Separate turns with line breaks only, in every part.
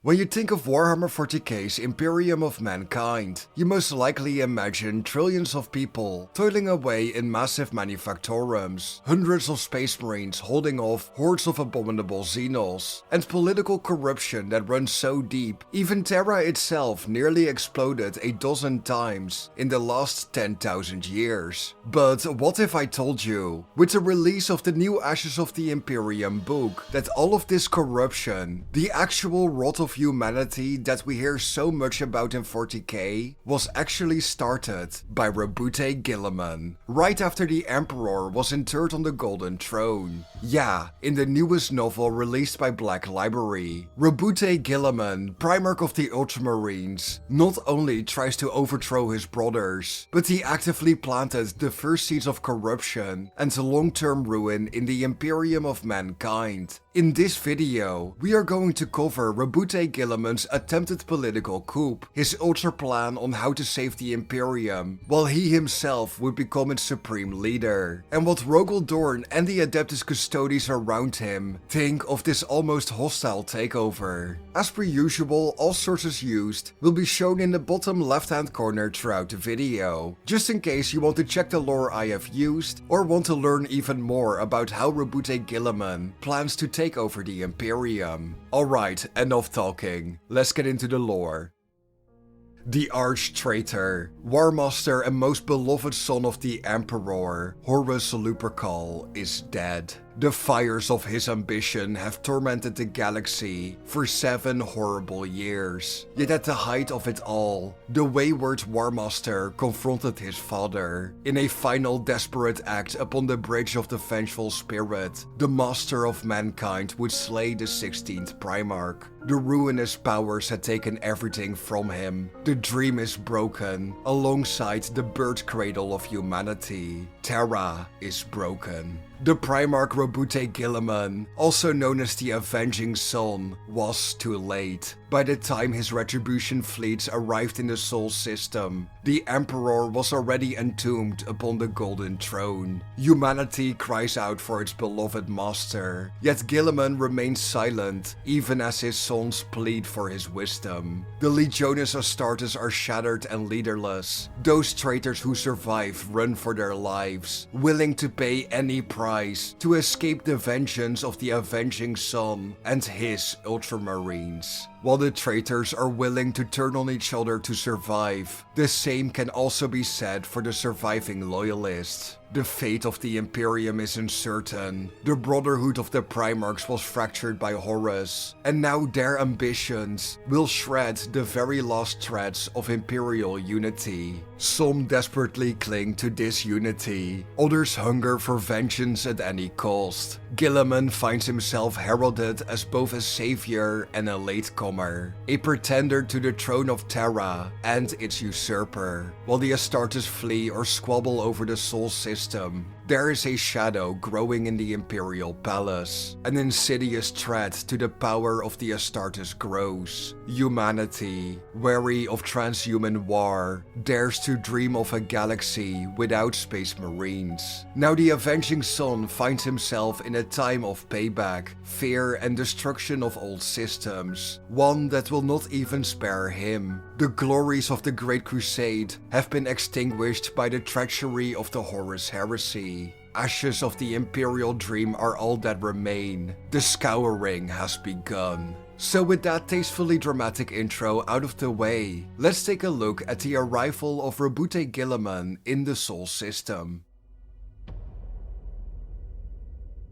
When you think of Warhammer 40K's Imperium of Mankind, you most likely imagine trillions of people toiling away in massive manufactorums, hundreds of space marines holding off hordes of abominable xenos, and political corruption that runs so deep, even Terra itself nearly exploded a dozen times in the last 10,000 years. But what if I told you, with the release of the new Ashes of the Imperium book, that all of this corruption, the actual rot of humanity that we hear so much about in 40k, was actually started by Roboute Guilliman, right after the Emperor was interred on the Golden Throne. Yeah, in the newest novel released by Black Library, Roboute Guilliman, Primarch of the Ultramarines, not only tries to overthrow his brothers, but he actively planted the first seeds of corruption and long-term ruin in the Imperium of Mankind. In this video, we are going to cover Roboute Guilliman's attempted political coup, his Ultraplan on how to save the Imperium, while he himself would become its supreme leader, and what Rogal Dorn and the Adeptus Custodes around him think of this almost hostile takeover. As per usual, all sources used will be shown in the bottom left hand corner throughout the video, just in case you want to check the lore I have used, or want to learn even more about how Roboute Guilliman plans to take over the Imperium. Alright, enough talking, let's get into the lore. The arch-traitor, Warmaster and most beloved son of the Emperor, Horus Lupercal, is dead. The fires of his ambition have tormented the galaxy for 7 horrible years. Yet at the height of it all, the wayward Warmaster confronted his father. In a final desperate act upon the bridge of the vengeful spirit, the master of mankind would slay the 16th Primarch. The ruinous powers had taken everything from him. The dream is broken, alongside the birth cradle of humanity. Terra is broken. The Primarch Roboute Guilliman, also known as the Avenging Son, was too late. By the time his retribution fleets arrived in the Sol system, the Emperor was already entombed upon the Golden Throne. Humanity cries out for its beloved master, yet Guilliman remains silent, even as his sons plead for his wisdom. The Legiones Astartes are shattered and leaderless. Those traitors who survive run for their lives, willing to pay any price to escape the vengeance of the Avenging Son and his Ultramarines. While the traitors are willing to turn on each other to survive, the same can also be said for the surviving loyalists. The fate of the Imperium is uncertain. The Brotherhood of the Primarchs was fractured by Horus, and now their ambitions will shred the very last threads of Imperial unity. Some desperately cling to this unity, others hunger for vengeance at any cost. Guilliman finds himself heralded as both a savior and a latecomer, a pretender to the throne of Terra and its usurper. While the Astartes flee or squabble over the Sol system, there is a shadow growing in the Imperial Palace. An insidious threat to the power of the Astartes grows. Humanity, wary of transhuman war, dares to dream of a galaxy without space marines. Now the Avenging Son finds himself in a time of payback, fear and destruction of old systems, one that will not even spare him. The glories of the Great Crusade have been extinguished by the treachery of the Horus heresy. Ashes of the Imperial dream are all that remain. The scouring has begun. So with that tastefully dramatic intro out of the way, let's take a look at the arrival of Roboute Guilliman in the Sol system.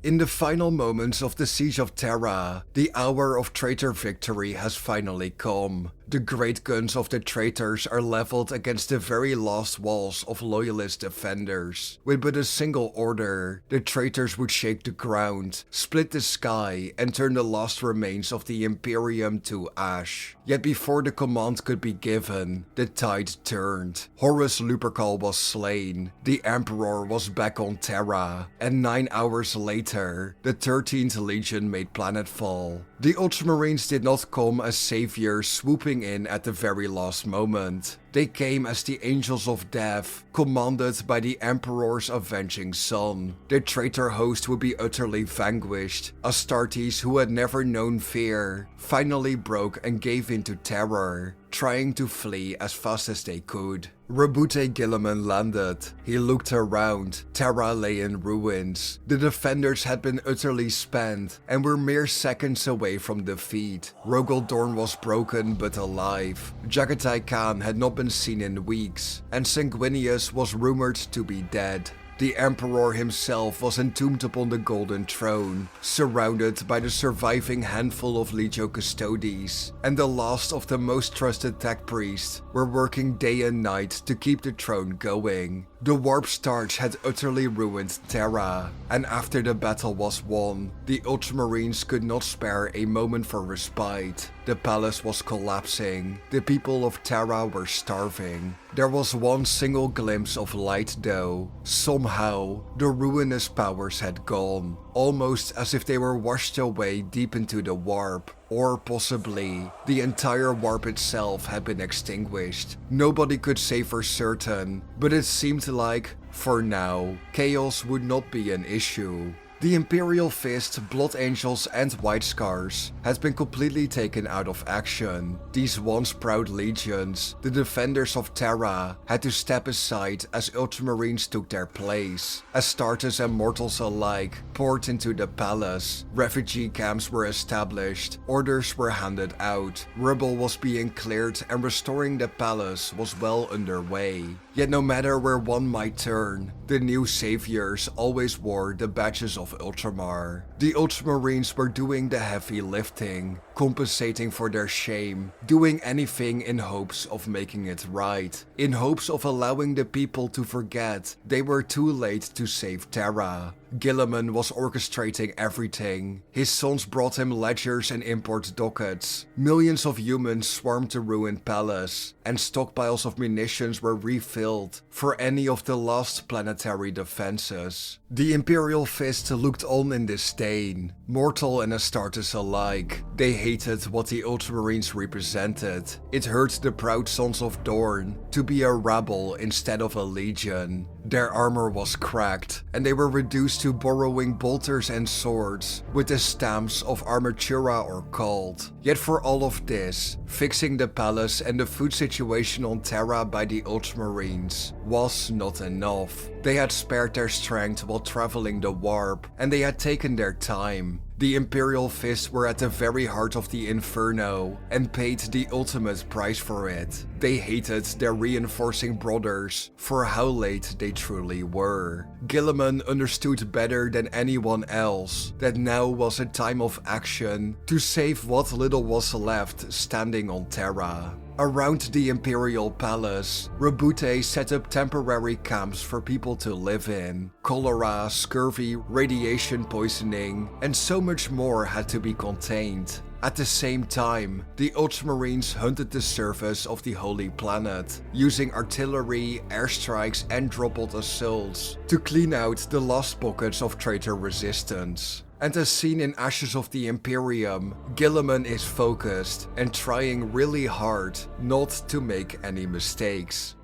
In the final moments of the Siege of Terra, the hour of traitor victory has finally come. The great guns of the traitors are leveled against the very last walls of loyalist defenders. With but a single order, the traitors would shake the ground, split the sky, and turn the last remains of the Imperium to ash. Yet before the command could be given, the tide turned. Horus Lupercal was slain, the Emperor was back on Terra, and 9 hours later, the 13th Legion made planetfall. The Ultramarines did not come as saviors swooping in at the very last moment. They came as the Angels of Death, commanded by the Emperor's avenging son. The traitor host would be utterly vanquished. Astartes, who had never known fear, finally broke and gave in to terror, trying to flee as fast as they could. Roboute Guilliman landed. He looked around. Terra lay in ruins. The defenders had been utterly spent and were mere seconds away from defeat. Rogal Dorn was broken but alive. Jagatai Khan had not been seen in weeks, and Sanguinius was rumored to be dead. The Emperor himself was entombed upon the Golden Throne, surrounded by the surviving handful of Legio Custodes, and the last of the most trusted tech priests were working day and night to keep the throne going. The warp starch had utterly ruined Terra, and after the battle was won, the Ultramarines could not spare a moment for respite. The palace was collapsing. The people of Terra were starving. There was one single glimpse of light though. Somehow, the ruinous powers had gone, almost as if they were washed away deep into the warp. Or possibly, the entire warp itself had been extinguished. Nobody could say for certain, but it seemed like, for now, chaos would not be an issue. The Imperial Fist, Blood Angels and White Scars had been completely taken out of action. These once proud legions, the defenders of Terra, had to step aside as Ultramarines took their place. Astartes and mortals alike poured into the palace. Refugee camps were established, orders were handed out, rubble was being cleared, and restoring the palace was well underway. Yet no matter where one might turn, the new saviors always wore the badges of Ultramar. The Ultramarines were doing the heavy lifting, compensating for their shame, doing anything in hopes of making it right, in hopes of allowing the people to forget they were too late to save Terra. Guilliman was orchestrating everything. His sons brought him ledgers and import dockets. Millions of humans swarmed the ruined palace, and stockpiles of munitions were refilled for any of the last planetary defenses. The Imperial Fist looked on in disdain, mortal and Astartes alike. They hated what the Ultramarines represented. It hurt the proud sons of Dorn to be a rabble instead of a legion. Their armor was cracked, and they were reduced to borrowing bolters and swords with the stamps of Armatura or Cult. Yet for all of this, fixing the palace and the food situation on Terra by the Ultramarines was not enough. They had spared their strength while traveling the warp, and they had taken their time. The Imperial Fists were at the very heart of the Inferno and paid the ultimate price for it. They hated their reinforcing brothers for how late they truly were. Guilliman understood better than anyone else that now was a time of action to save what little was left standing on Terra. Around the Imperial Palace, Roboute set up temporary camps for people to live in. Cholera, scurvy, radiation poisoning, and so much more had to be contained. At the same time, the Ultramarines hunted the surface of the Holy Planet, using artillery, airstrikes and droplet assaults to clean out the last pockets of traitor resistance. And as seen in Ashes of the Imperium, Guilliman is focused and trying really hard not to make any mistakes.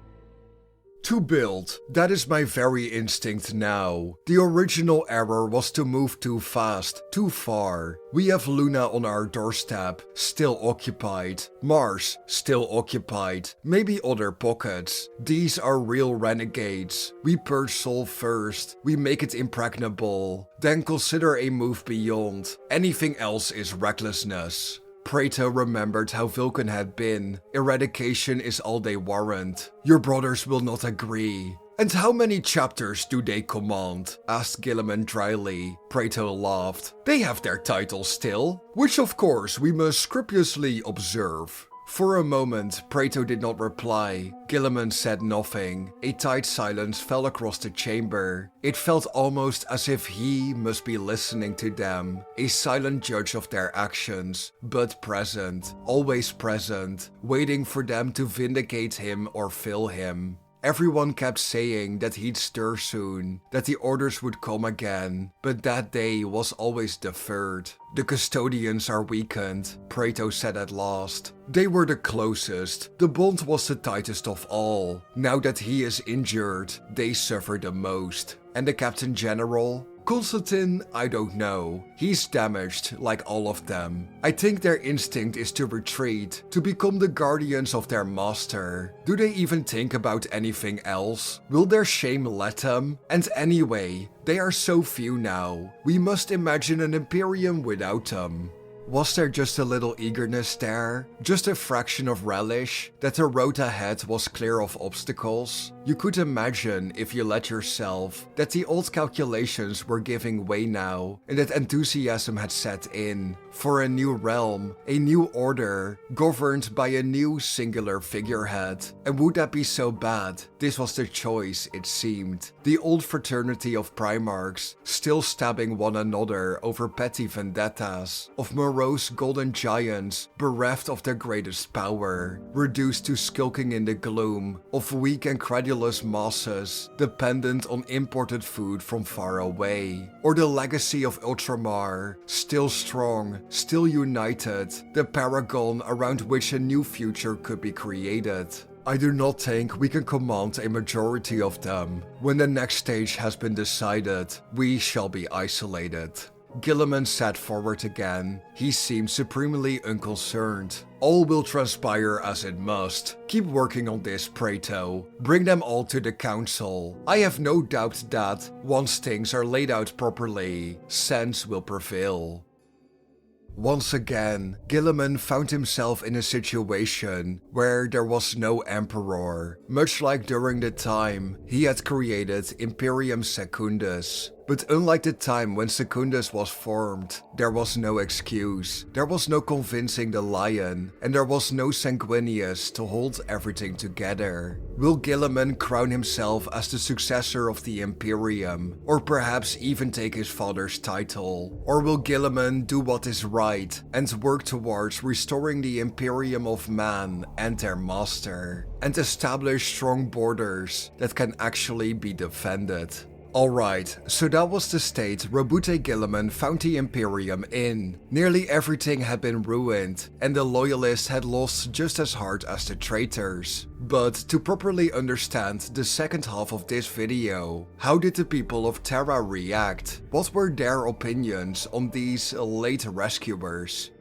To build, that is my very instinct now. The original error was to move too fast, too far. We have Luna on our doorstep, still occupied. Mars, still occupied. Maybe other pockets. These are real renegades. We purge Sol first, we make it impregnable. Then consider a move beyond. Anything else is recklessness. Praeto remembered how Vulcan had been. Eradication is all they warrant. Your brothers will not agree. And how many chapters do they command? Asked Guilliman dryly. Praeto laughed. They have their titles still, which of course we must scrupulously observe. For a moment, Praeto did not reply. Guilliman said nothing. A tight silence fell across the chamber. It felt almost as if he must be listening to them, a silent judge of their actions, but present, always present, waiting for them to vindicate him or fail him. Everyone kept saying that he'd stir soon, that the orders would come again, but that day was always deferred. The custodians are weakened, Praeto said at last. They were the closest, the bond was the tightest of all. Now that he is injured, they suffer the most. And the Captain General? Constantine, I don't know. He's damaged, like all of them. I think their instinct is to retreat, to become the guardians of their master. Do they even think about anything else? Will their shame let them? And anyway, they are so few now. We must imagine an Imperium without them. Was there just a little eagerness there? Just a fraction of relish? That the road ahead was clear of obstacles? You could imagine, if you let yourself, that the old calculations were giving way now, and that enthusiasm had set in, for a new realm, a new order, governed by a new singular figurehead. And would that be so bad? This was the choice, it seemed. The old fraternity of Primarchs, still stabbing one another over petty vendettas, of morose golden giants, bereft of their greatest power, reduced to skulking in the gloom, of weak and credulous masses, dependent on imported food from far away. Or the legacy of Ultramar, still strong, still united, the paragon around which a new future could be created. I do not think we can command a majority of them. When the next stage has been decided, we shall be isolated. Guilliman sat forward again. He seemed supremely unconcerned. All will transpire as it must. Keep working on this, Praeto. Bring them all to the council. I have no doubt that, once things are laid out properly, sense will prevail. Once again, Guilliman found himself in a situation where there was no emperor, much like during the time he had created Imperium Secundus. But unlike the time when Secundus was formed, there was no excuse, there was no convincing the lion, and there was no Sanguinius to hold everything together. Will Guilliman crown himself as the successor of the Imperium, or perhaps even take his father's title? Or will Guilliman do what is right and work towards restoring the Imperium of Man and their master, and establish strong borders that can actually be defended? Alright, so that was the state Roboute Guilliman found the Imperium in. Nearly everything had been ruined, and the loyalists had lost just as hard as the traitors. But to properly understand the second half of this video, how did the people of Terra react? What were their opinions on these late rescuers?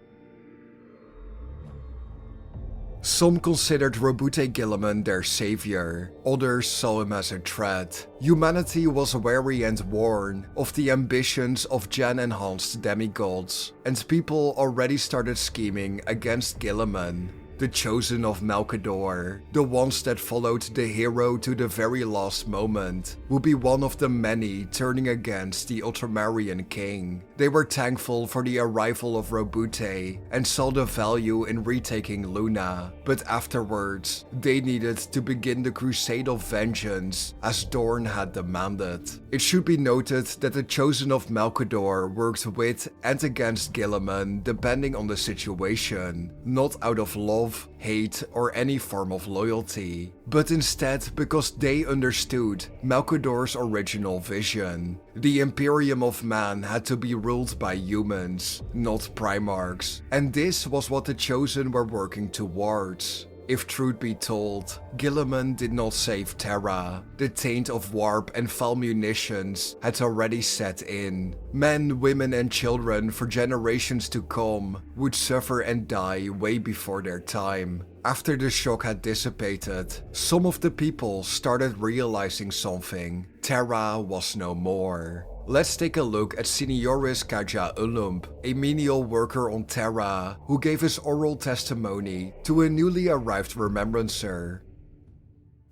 Some considered Roboute Guilliman their savior, others saw him as a threat. Humanity was weary and worn of the ambitions of gen-enhanced demigods, and people already started scheming against Guilliman. The chosen of Malcador, the ones that followed the hero to the very last moment, would be one of the many turning against the Ultramarian king. They were thankful for the arrival of Roboute and saw the value in retaking Luna, but afterwards, they needed to begin the crusade of vengeance as Dorn had demanded. It should be noted that the chosen of Malcador worked with and against Guilliman depending on the situation, not out of love, hate, or any form of loyalty, but instead because they understood Malcador's original vision. The Imperium of Man had to be ruled by humans, not Primarchs, and this was what the Chosen were working towards. If truth be told, Guilliman did not save Terra. The taint of warp and foul munitions had already set in. Men, women and children for generations to come would suffer and die way before their time. After the shock had dissipated, some of the people started realizing something. Terra was no more. Let's take a look at Senioris Kaja Ulump, a menial worker on Terra, who gave his oral testimony to a newly arrived remembrancer.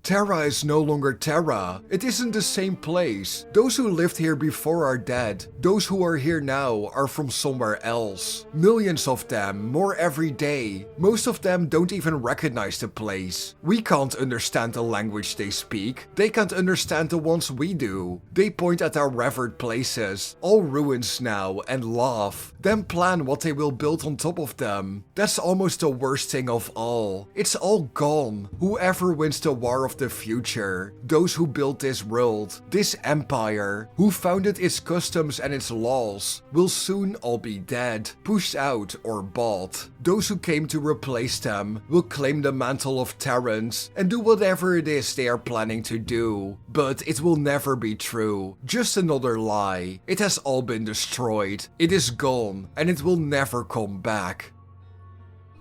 Terra is no longer Terra. It isn't the same place. Those who lived here before are dead. Those who are here now are from somewhere else. Millions of them, more every day. Most of them don't even recognize the place. We can't understand the language they speak. They can't understand the ones we do. They point at our revered places, all ruins now, and laugh. Then plan what they will build on top of them. That's almost the worst thing of all. It's all gone. Whoever wins the War of the future, those who built this world, this empire, who founded its customs and its laws, will soon all be dead, pushed out or bought. Those who came to replace them will claim the mantle of Terrans and do whatever it is they are planning to do. But it will never be true. Just another lie. It has all been destroyed. It is gone, and it will never come back.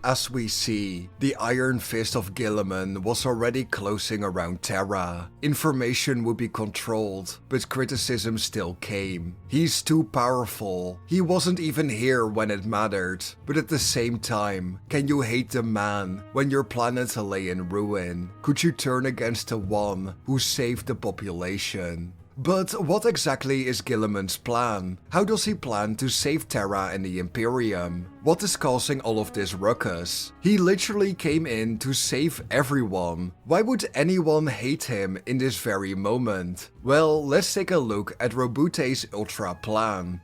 As we see, the Iron Fist of Guilliman was already closing around Terra. Information would be controlled, but criticism still came. He's too powerful. He wasn't even here when it mattered. But at the same time, can you hate the man when your planet lay in ruin? Could you turn against the one who saved the population? But what exactly is Guilliman's plan? How does he plan to save Terra and the Imperium? What is causing all of this ruckus? He literally came in to save everyone. Why would anyone hate him in this very moment? Well, let's take a look at Roboute's Ultraplan.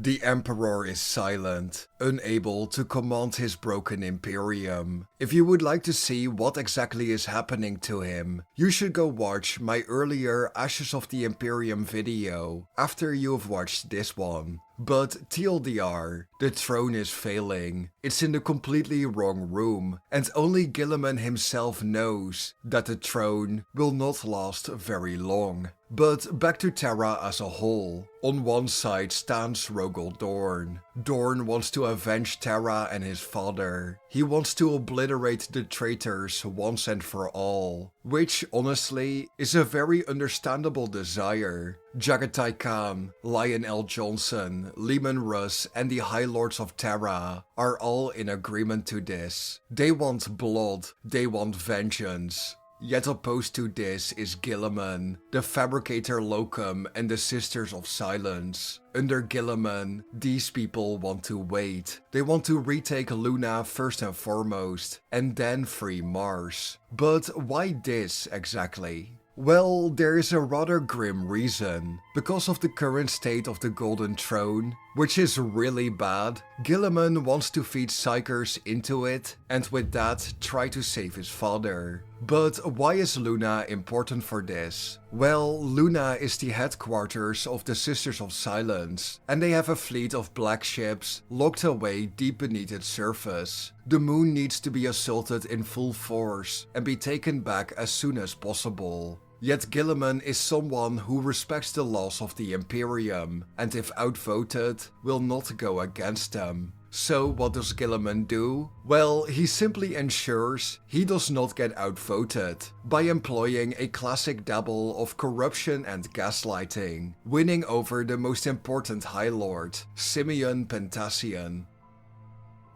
The Emperor is silent, unable to command his broken Imperium. If you would like to see what exactly is happening to him, you should go watch my earlier Ashes of the Imperium video after you have watched this one. But TLDR, the throne is failing. It's in the completely wrong room, and only Guilliman himself knows that the throne will not last very long. But back to Terra as a whole. On one side stands Rogal Dorn. Dorn wants to avenge Terra and his father. He wants to obliterate the traitors once and for all, which honestly is a very understandable desire. Jagatai Khan, Lionel Johnson, Leman Russ and the High Lords of Terra are all in agreement to this. They want blood, they want vengeance. Yet opposed to this is Guilliman, the Fabricator Locum and the Sisters of Silence. Under Guilliman, these people want to wait. They want to retake Luna first and foremost, and then free Mars. But why this exactly? Well, there is a rather grim reason. Because of the current state of the Golden Throne, which is really bad, Guilliman wants to feed Psychers into it, and with that try to save his father. But why is Luna important for this? Well, Luna is the headquarters of the Sisters of Silence, and they have a fleet of black ships locked away deep beneath its surface. The moon needs to be assaulted in full force and be taken back as soon as possible. Yet Guilliman is someone who respects the laws of the Imperium, and if outvoted, will not go against them. So what does Guilliman do? Well, he simply ensures he does not get outvoted by employing a classic dabble of corruption and gaslighting, winning over the most important High Lord, Simeon Pentacion.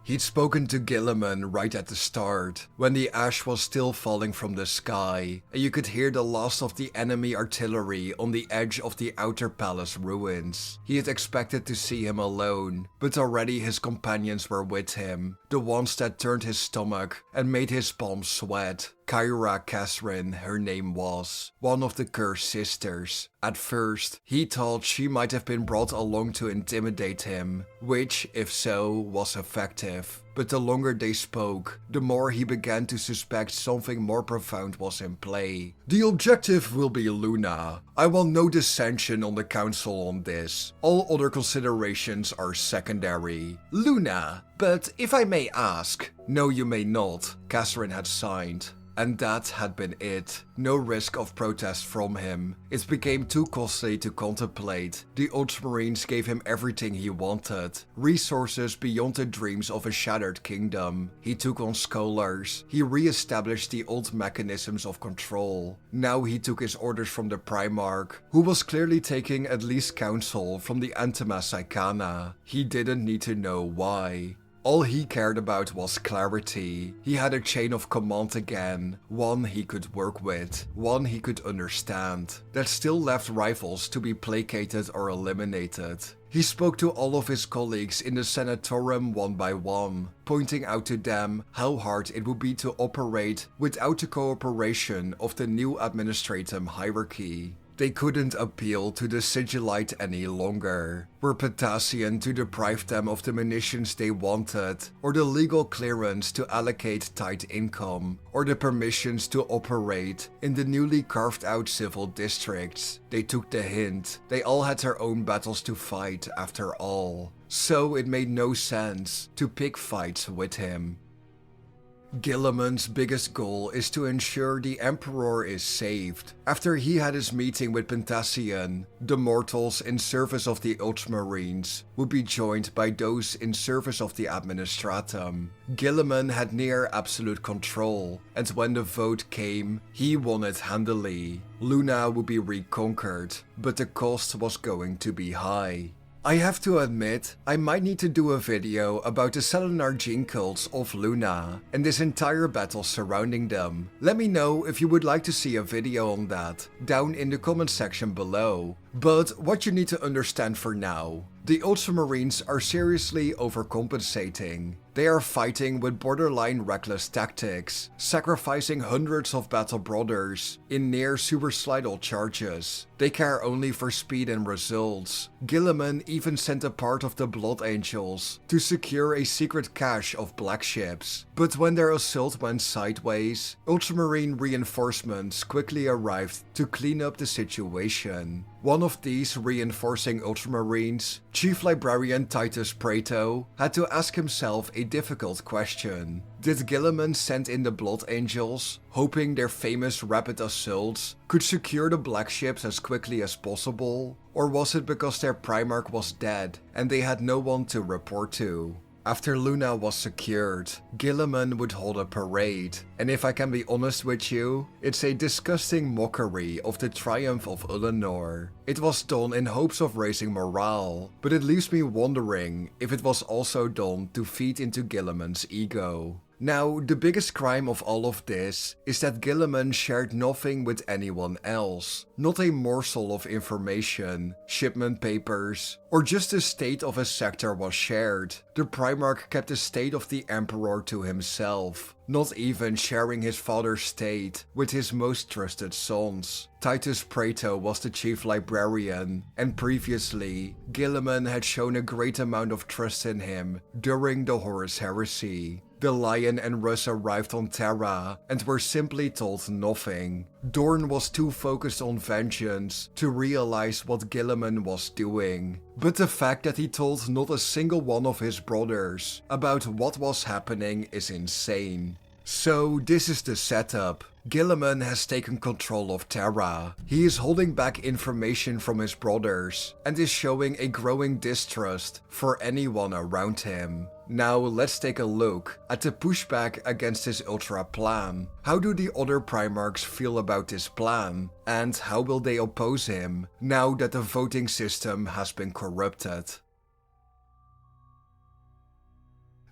He'd spoken to Guilliman right at the start, when the ash was still falling from the sky, and you could hear the last of the enemy artillery on the edge of the outer palace ruins. He had expected to see him alone, but already his companions were with him, the ones that turned his stomach and made his palms sweat. Kyra Catherine, her name was, one of the cursed sisters. At first, he thought she might have been brought along to intimidate him, which, if so, was effective. But the longer they spoke, the more he began to suspect something more profound was in play. The objective will be Luna. I want no dissension on the council on this. All other considerations are secondary. Luna. But if I may ask. No, you may not, Catherine had signed. And that had been it. No risk of protest from him. It became too costly to contemplate. The Ultramarines gave him everything he wanted. Resources beyond the dreams of a shattered kingdom. He took on scholars. He re-established the old mechanisms of control. Now he took his orders from the Primarch, who was clearly taking at least counsel from the Antima Saikana. He didn't need to know why. All he cared about was clarity. He had a chain of command again, one he could work with, one he could understand, that still left rivals to be placated or eliminated. He spoke to all of his colleagues in the Senatorium one by one, pointing out to them how hard it would be to operate without the cooperation of the new administratum hierarchy. They couldn't appeal to the Sigillite any longer. Were Pentacian to deprive them of the munitions they wanted, or the legal clearance to allocate tight income, or the permissions to operate in the newly carved out civil districts, they took the hint. They all had their own battles to fight after all. So it made no sense to pick fights with him. Guilliman's biggest goal is to ensure the Emperor is saved. After he had his meeting with Pentacian, the mortals in service of the Ultramarines would be joined by those in service of the Administratum. Guilliman had near absolute control, and when the vote came, he won it handily. Luna would be reconquered, but the cost was going to be high. I have to admit, I might need to do a video about the Selenar gene cults of Luna and this entire battle surrounding them. Let me know if you would like to see a video on that down in the comment section below. But what you need to understand for now, the Ultramarines are seriously overcompensating. They are fighting with borderline reckless tactics, sacrificing hundreds of battle brothers in near suicidal charges. They care only for speed and results. Guilliman even sent a part of the Blood Angels to secure a secret cache of black ships. But when their assault went sideways, Ultramarine reinforcements quickly arrived to clean up the situation. One of these reinforcing Ultramarines, Chief Librarian Titus Praeto, had to ask himself a difficult question. Did Guilliman send in the Blood Angels, hoping their famous rapid assaults could secure the black ships as quickly as possible? Or was it because their Primarch was dead and they had no one to report to? After Luna was secured, Guilliman would hold a parade, and if I can be honest with you, it's a disgusting mockery of the triumph of Ulanor. It was done in hopes of raising morale, but it leaves me wondering if it was also done to feed into Guilliman's ego. Now, the biggest crime of all of this is that Guilliman shared nothing with anyone else. Not a morsel of information, shipment papers, or just the state of a sector was shared. The Primarch kept the state of the Emperor to himself, not even sharing his father's state with his most trusted sons. Titus Praeto was the chief librarian, and previously, Guilliman had shown a great amount of trust in him during the Horus Heresy. The Lion and Russ arrived on Terra and were simply told nothing. Dorn was too focused on vengeance to realize what Guilliman was doing. But the fact that he told not a single one of his brothers about what was happening is insane. So this is the setup. Guilliman has taken control of Terra. He is holding back information from his brothers and is showing a growing distrust for anyone around him. Now let's take a look at the pushback against his Ultraplan. How do the other Primarchs feel about this plan? And how will they oppose him now that the voting system has been corrupted?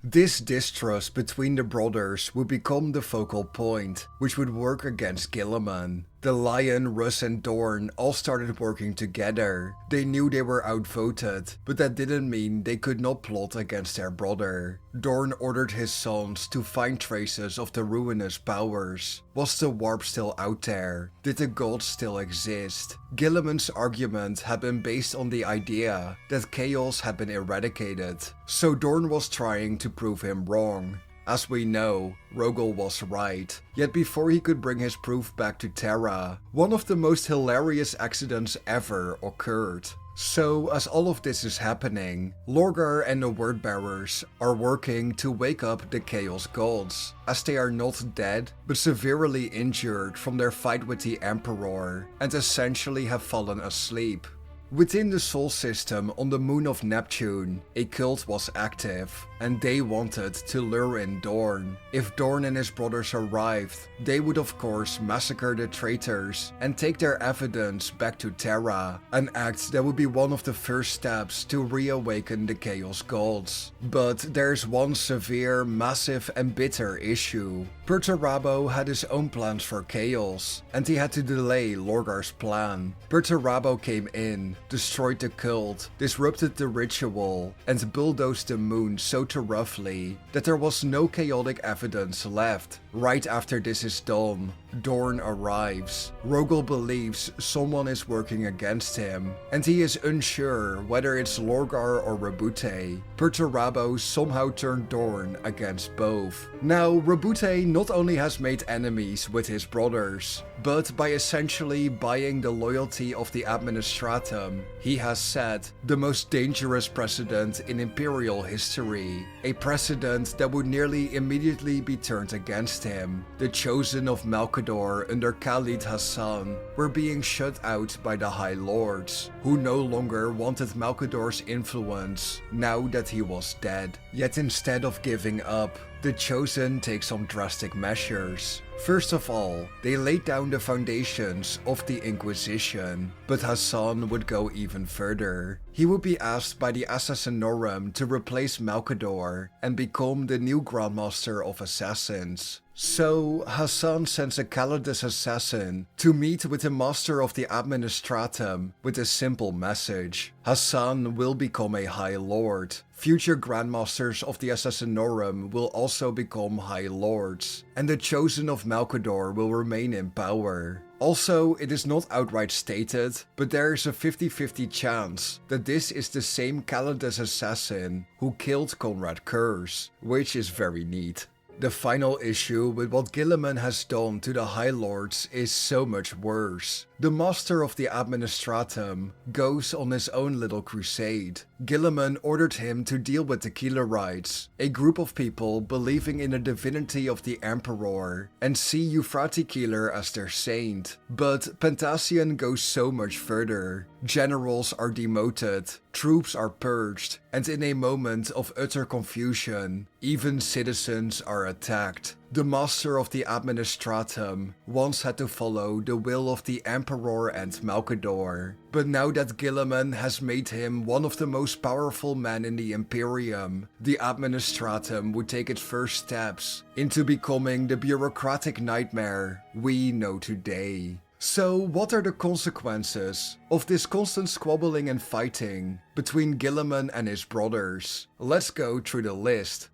This distrust between the brothers would become the focal point, which would work against Guilliman. The Lion, Russ and Dorn all started working together. They knew they were outvoted, but that didn't mean they could not plot against their brother. Dorn ordered his sons to find traces of the ruinous powers. Was the warp still out there? Did the gods still exist? Guilliman's argument had been based on the idea that chaos had been eradicated, so Dorn was trying to prove him wrong. As we know, Rogal was right, yet before he could bring his proof back to Terra, one of the most hilarious accidents ever occurred. So, as all of this is happening, Lorgar and the Word Bearers are working to wake up the Chaos Gods, as they are not dead, but severely injured from their fight with the Emperor, and essentially have fallen asleep. Within the Sol system on the moon of Neptune, a cult was active, and they wanted to lure in Dorn. If Dorn and his brothers arrived, they would of course massacre the traitors and take their evidence back to Terra, an act that would be one of the first steps to reawaken the Chaos Gods. But there's one severe, massive and bitter issue. Perturabo had his own plans for Chaos, and he had to delay Lorgar's plan. Perturabo came in, destroyed the cult, disrupted the ritual, and bulldozed the moon so roughly that there was no chaotic evidence left. Right after this is done, Dorn arrives. Rogal believes someone is working against him, and he is unsure whether it's Lorgar or Roboute, but Rabo somehow turned Dorn against both. Now, Roboute not only has made enemies with his brothers, but by essentially buying the loyalty of the Administratum, he has set the most dangerous precedent in Imperial history, a precedent that would nearly immediately be turned against him. The Chosen of Malcador under Khalid Hassan were being shut out by the High Lords, who no longer wanted Malcador's influence now that he was dead. Yet instead of giving up, the Chosen take some drastic measures. First of all, they laid down the foundations of the Inquisition, but Hassan would go even further. He would be asked by the Assassinorum to replace Malcador and become the new Grandmaster of Assassins. So, Hassan sends a Calidus assassin to meet with the Master of the Administratum with a simple message. Hassan will become a High Lord. Future Grandmasters of the Assassinorum will also become High Lords, and the Chosen of Malcador will remain in power. Also, it is not outright stated, but there is a 50-50 chance that this is the same Calidus assassin who killed Conrad Curse, which is very neat. The final issue with what Guilliman has done to the High Lords is so much worse. The Master of the Administratum goes on his own little crusade. Guilliman ordered him to deal with the Keelerites, a group of people believing in the divinity of the Emperor, and see Euphrati Keeler as their saint. But Pentasian goes so much further. Generals are demoted, troops are purged, and in a moment of utter confusion, even citizens are attacked. The Master of the Administratum once had to follow the will of the Emperor and Malcador, but now that Guilliman has made him one of the most powerful men in the Imperium, the Administratum would take its first steps into becoming the bureaucratic nightmare we know today. So, what are the consequences of this constant squabbling and fighting between Guilliman and his brothers? Let's go through the list.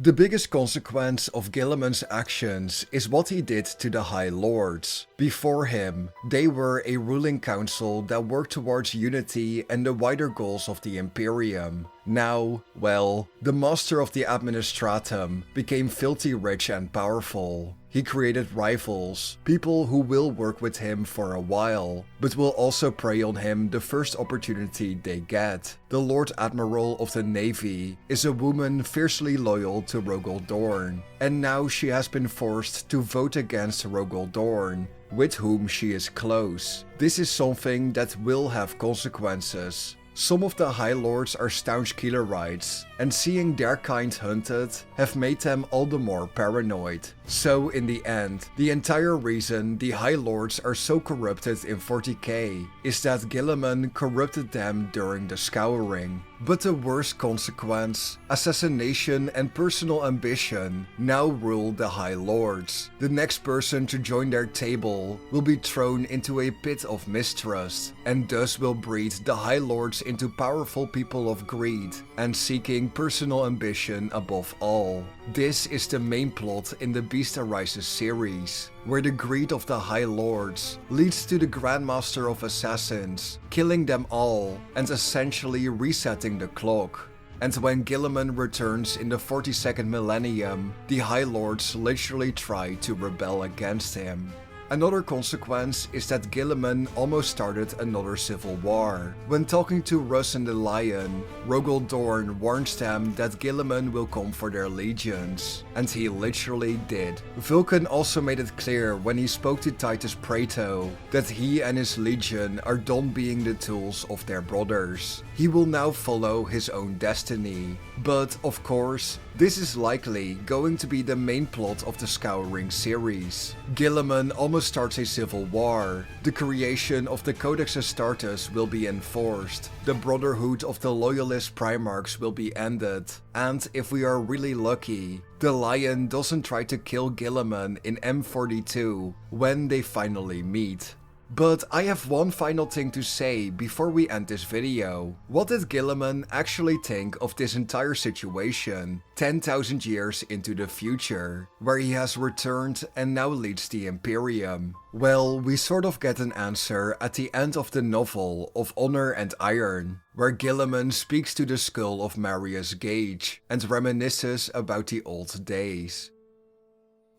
The biggest consequence of Guilliman's actions is what he did to the High Lords. Before him, they were a ruling council that worked towards unity and the wider goals of the Imperium. Now, well, the Master of the Administratum became filthy rich and powerful. He created rivals, people who will work with him for a while, but will also prey on him the first opportunity they get. The Lord Admiral of the Navy is a woman fiercely loyal to Rogal Dorn, and now she has been forced to vote against Rogal Dorn, with whom she is close. This is something that will have consequences. Some of the High Lords are staunch Keelerites, and seeing their kind hunted have made them all the more paranoid. So in the end, the entire reason the High Lords are so corrupted in 40k is that Guilliman corrupted them during the Scouring. But the worst consequence, assassination and personal ambition, now rule the High Lords. The next person to join their table will be thrown into a pit of mistrust, and thus will breed the High Lords into powerful people of greed and seeking personal ambition above all. This is the main plot in the Beast Arises series, where the greed of the High Lords leads to the Grandmaster of Assassins killing them all and essentially resetting the clock. And when Guilliman returns in the 42nd millennium, the High Lords literally try to rebel against him. Another consequence is that Guilliman almost started another civil war. When talking to Russ and the Lion, Rogal Dorn warns them that Guilliman will come for their legions, and he literally did. Vulcan also made it clear when he spoke to Titus Praeto that he and his legion are done being the tools of their brothers. He will now follow his own destiny. But, of course, this is likely going to be the main plot of the Scouring series. Guilliman almost starts a civil war. The creation of the Codex Astartes will be enforced. The Brotherhood of the Loyalist Primarchs will be ended. And if we are really lucky, the Lion doesn't try to kill Guilliman in M42 when they finally meet. But I have one final thing to say before we end this video. What did Guilliman actually think of this entire situation 10,000 years into the future, where he has returned and now leads the Imperium? Well, we sort of get an answer at the end of the novel of Honor and Iron, where Guilliman speaks to the skull of Marius Gage and reminisces about the old days.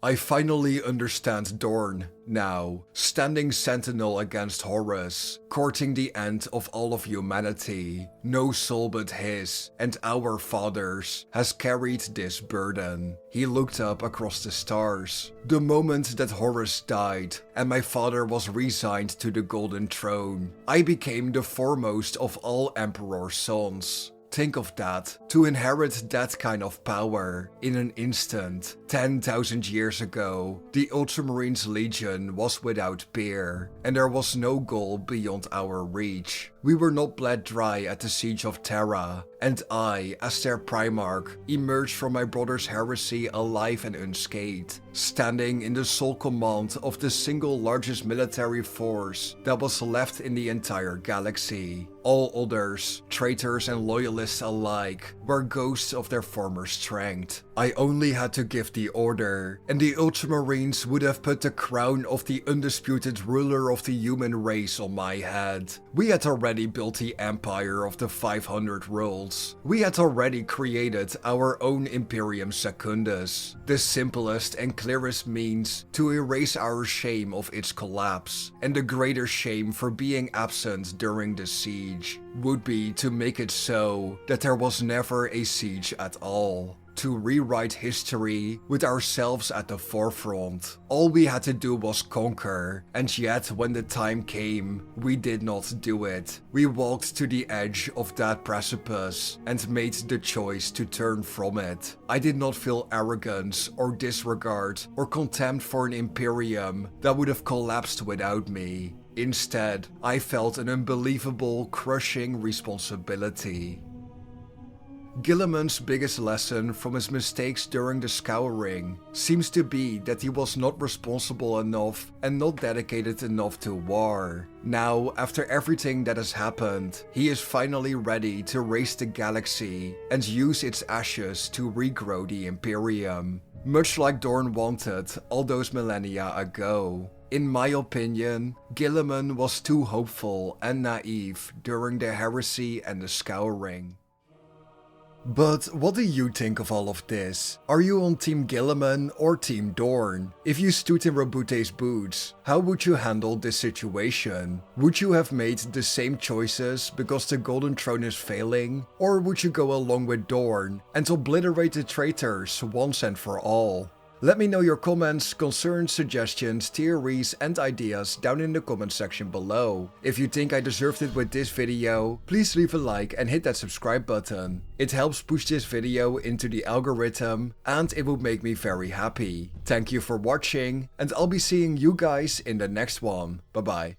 I finally understand Dorn now, standing sentinel against Horus, courting the end of all of humanity. No soul but his, and our fathers, has carried this burden. He looked up across the stars. The moment that Horus died, and my father was resigned to the Golden Throne, I became the foremost of all Emperor's sons. Think of that, to inherit that kind of power in an instant. 10,000 years ago, the Ultramarines Legion was without peer, and there was no goal beyond our reach. We were not bled dry at the siege of Terra, and I, as their Primarch, emerged from my brother's heresy alive and unscathed, standing in the sole command of the single largest military force that was left in the entire galaxy. All others, traitors and loyalists alike, were ghosts of their former strength. I only had to give the order, and the Ultramarines would have put the crown of the undisputed ruler of the human race on my head. We had already built the empire of the 500 worlds. We had already created our own Imperium Secundus, the simplest and clearest means to erase our shame of its collapse, and the greater shame for being absent during the siege would be to make it so that there was never a siege at all. To rewrite history with ourselves at the forefront. All we had to do was conquer, and yet when the time came, we did not do it. We walked to the edge of that precipice and made the choice to turn from it. I did not feel arrogance or disregard or contempt for an Imperium that would have collapsed without me. Instead, I felt an unbelievable, crushing responsibility. Guilliman's biggest lesson from his mistakes during the Scouring seems to be that he was not responsible enough and not dedicated enough to war. Now, after everything that has happened, he is finally ready to raise the galaxy and use its ashes to regrow the Imperium, much like Dorn wanted all those millennia ago. In my opinion, Guilliman was too hopeful and naive during the heresy and the Scouring. But what do you think of all of this? Are you on Team Guilliman or Team Dorn? If you stood in Roboute's boots, how would you handle this situation? Would you have made the same choices because the Golden Throne is failing? Or would you go along with Dorn and obliterate the traitors once and for all? Let me know your comments, concerns, suggestions, theories and ideas down in the comment section below. If you think I deserved it with this video, please leave a like and hit that subscribe button. It helps push this video into the algorithm and it would make me very happy. Thank you for watching and I'll be seeing you guys in the next one. Bye bye.